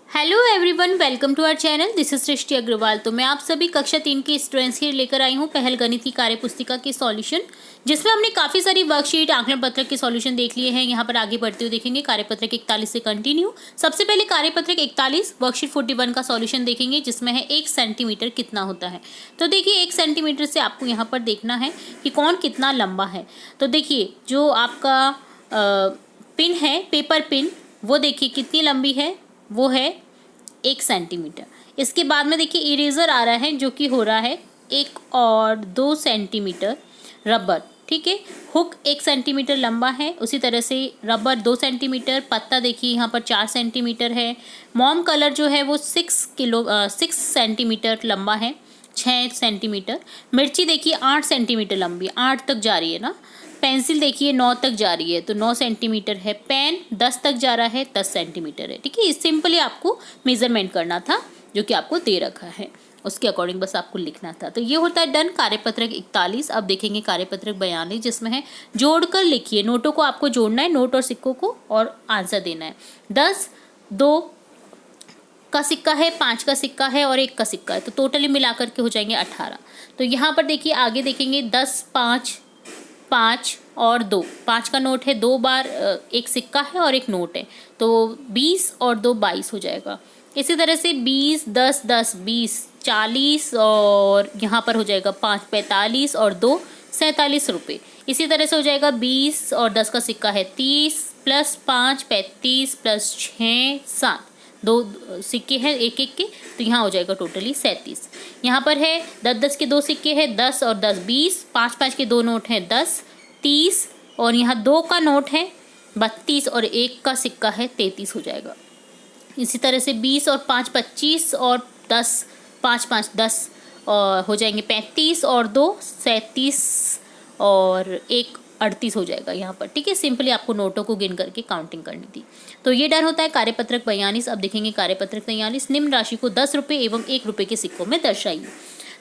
Hello everyone, welcome to our channel. This is Srishti Agarwal. तो मैं आप सभी कक्षा 3 के स्टूडेंट्स के लिए लेकर आई हूँ पहल गणित की कार्य पुस्तिका के सॉल्यूशन, जिसमें हमने काफ़ी सारी वर्कशीट आकलन पत्रक के सॉल्यूशन देख लिए हैं। यहाँ पर आगे बढ़ते हुए देखेंगे कार्यपत्रक 41 से कंटिन्यू। सबसे पहले कार्यपत्रक 41 वर्कशीट 41 का सॉल्यूशन देखेंगे, जिसमें है 1 सेंटीमीटर कितना होता है। तो देखिए 1 सेंटीमीटर से आपको यहाँ पर देखना है कि कौन कितना लंबा है। तो देखिए जो आपका पिन है, पेपर पिन, वो देखिए कितनी लंबी है, वो है 1 सेंटीमीटर। इसके बाद में देखिए इरेजर आ रहा है जो कि हो रहा है 1 और 2 सेंटीमीटर। रबर, ठीक है, हुक 1 सेंटीमीटर लंबा है। उसी तरह से रबर 2 सेंटीमीटर। पत्ता देखिए यहाँ पर 4 सेंटीमीटर है। मोम कलर जो है वो 6 सेंटीमीटर लंबा है, 6 सेंटीमीटर। मिर्ची देखिए 8 सेंटीमीटर लंबी, 8 तक जा रही है ना। पेंसिल देखिए 9 तक जा रही है तो 9 सेंटीमीटर है। पेन 10 तक जा रहा है, 10 सेंटीमीटर है। ठीक है, सिंपली आपको मेजरमेंट करना था जो कि आपको दे रखा है, उसके अकॉर्डिंग बस आपको लिखना था। तो ये होता है डन कार्यपत्रक 41। अब देखेंगे कार्यपत्रक 42, जिसमें है जोड़कर लिखिए। नोटों को आपको जोड़ना है, नोट और सिक्कों को, और आंसर देना है। 10, 2 का सिक्का है, 5 का सिक्का है और 1 का सिक्का है, तो टोटली मिलाकर के हो जाएंगे 18। तो यहाँ पर देखिए आगे देखेंगे 10, 5, 5 और 2, 5 का नोट है, 2 बार एक सिक्का है और एक नोट है, तो 20 और 2 22 हो जाएगा। इसी तरह से 20, 10, 10, 20, 40 और यहाँ पर हो जाएगा 5, 45 और 2 47 रुपये। इसी तरह से हो जाएगा 20 और 10 का सिक्का है 30 प्लस 5 35 प्लस 6 7, 2 सिक्के हैं एक एक के, तो यहाँ हो जाएगा टोटली 37। यहाँ पर है 10 10 के 2 सिक्के हैं 10 और 10 20, 5 5 के 2 नोट हैं 10 30 और यहाँ 2 का नोट है 32 और 1 का सिक्का है 33 हो जाएगा। इसी तरह से 20 और 5 25 और 10, 5 5 10 और हो जाएंगे 35 और 2 37 और 1 38 हो जाएगा यहाँ पर। ठीक है, सिंपली आपको नोटों को गिन करके काउंटिंग करनी थी। तो ये डन होता है कार्यपत्रक 42। अब देखेंगे कार्यपत्रक 43। निम्न राशि को 10 रुपये एवं 1 रुपये के सिक्कों में दर्शाइए।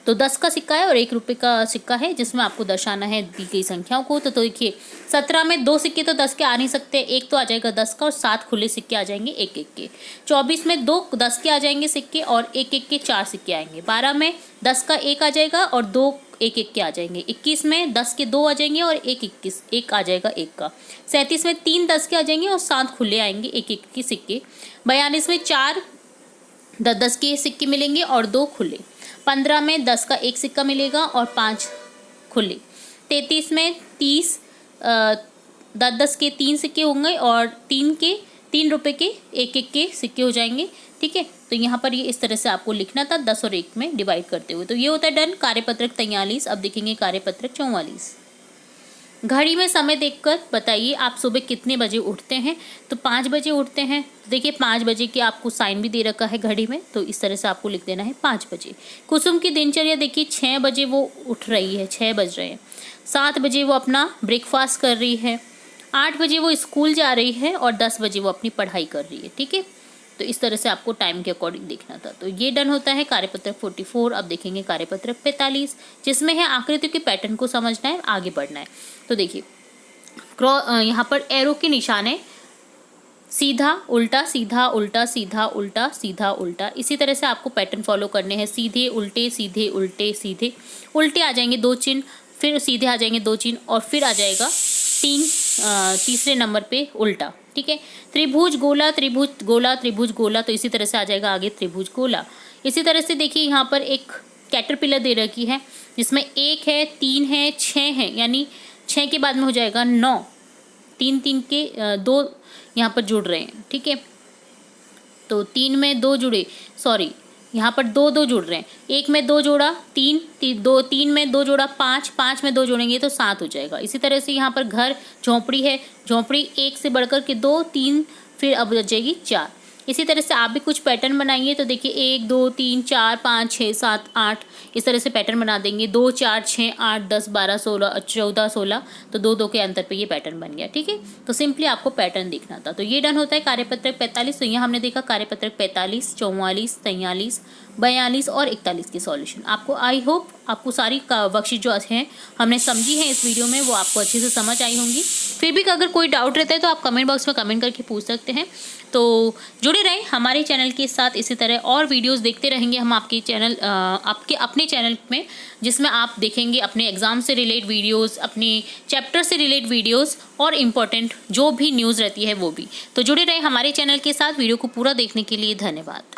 तो 10 का सिक्का है और 1 रुपये का सिक्का है, जिसमें आपको दर्शाना है दी गई संख्याओं को। तो देखिए 17 में 2 सिक्के तो 10 के आ नहीं सकते, एक तो आ जाएगा 10 का और 7 खुले सिक्के आ जाएंगे 1 1 के। 24 में 2 10 के आ जाएंगे सिक्के और 1 1 के 4 सिक्के आएंगे। 12 में 10 का 1 आ जाएगा और 2 1 1 के आ जाएंगे। 21 में 10 के 2 आ जाएंगे और 1 आ जाएगा 1 का। 37 में 3 10 के आ जाएंगे और 7 खुले आएंगे 1 1 के सिक्के। 42 में 4 10 10 के सिक्के मिलेंगे और 2 खुले। 15 में 10 का 1 सिक्का मिलेगा और 5 खुले। 33 में 30 10 10 के 3 सिक्के होंगे और 3 रुपए के 1 1 के सिक्के हो जाएंगे। ठीक है, तो यहाँ पर ये इस तरह से आपको लिखना था 10 और 1 में डिवाइड करते हुए। तो ये होता है डन कार्यपत्रक 43। अब देखेंगे कार्यपत्रक 44। घड़ी में समय देखकर बताइए आप सुबह कितने बजे उठते हैं। तो 5 बजे उठते हैं। देखिए 5 बजे की आपको साइन भी दे रखा है घड़ी में, तो इस तरह से आपको लिख देना है 5 बजे। कुसुम की दिनचर्या देखिए 6 बजे वो उठ रही है, 6 बज रहे हैं। 7 बजे वो अपना ब्रेकफास्ट कर रही है। 8 बजे वो स्कूल जा रही है और 10 बजे वो अपनी पढ़ाई कर रही है। ठीक है, तो इस तरह से आपको टाइम के अकॉर्डिंग देखना था। तो ये डन होता है कार्यपत्रक 44। अब देखेंगे कार्यपत्रक 45, जिसमें है आकृतियों के पैटर्न को समझना है, आगे बढ़ना है। तो देखिए यहाँ पर एरो के निशान है, सीधा उल्टा सीधा उल्टा सीधा उल्टा सीधा उल्टा। इसी तरह से आपको पैटर्न फॉलो करने हैं, सीधे उल्टे सीधे उल्टे सीधे। उल्टे आ जाएंगे 2 चिन्ह, फिर सीधे आ जाएंगे 2 चिन्ह और फिर आ जाएगा तीसरे नंबर पे उल्टा। ठीक है, त्रिभुज गोला त्रिभुज गोला त्रिभुज गोला, तो इसी तरह से आ जाएगा आगे त्रिभुज गोला। इसी तरह से देखिए यहाँ पर एक कैटरपिलर दे रखी है, जिसमें 1 है 3 है 6 है, यानी 6 के बाद में हो जाएगा 9। 3 3 के 2 यहाँ पर जुड़ रहे हैं। ठीक है, तो 3 में 2 जुड़े, सॉरी यहाँ पर 2 2 जुड़ रहे हैं। 1 में 2 जोड़ा 3, 3 में 2 जोड़ा 5, 5 में 2 जोड़ेंगे तो 7 हो जाएगा। इसी तरह से यहाँ पर घर झोंपड़ी है, झोंपड़ी 1 से बढ़कर के 2 3 फिर अब बच जाएगी 4। इसी तरह से आप भी कुछ पैटर्न बनाइए। तो देखिए 1 2 3 4 5 6 7 8 इस तरह से पैटर्न बना देंगे। 2 4 6 8 10 12 16 14 16, तो 2 2 के अंतर पे ये पैटर्न बन गया। ठीक है, तो सिंपली आपको पैटर्न देखना था। तो ये डन होता है कार्यपत्रक 45। तो यहाँ हमने देखा कार्यपत्रक 45, 44, 43, 42 और 41 के सॉल्यूशन। आपको आई होप आपको सारी वर्कशीट जो हैं हमने समझी है इस वीडियो में, वो आपको अच्छे से समझ आई होंगी। फिर भी अगर कोई डाउट रहता है तो आप कमेंट बॉक्स में कमेंट करके पूछ सकते हैं। तो तो जुड़े रहें हमारे चैनल के साथ, इसी तरह और वीडियोस देखते रहेंगे हम आपके चैनल आपके अपने चैनल में, जिसमें आप देखेंगे अपने एग्ज़ाम से रिलेटेड वीडियोस, अपने चैप्टर से रिलेटेड वीडियोस और इम्पोर्टेंट जो भी न्यूज़ रहती है वो भी। तो जुड़े रहें हमारे चैनल के साथ। वीडियो को पूरा देखने के लिए धन्यवाद।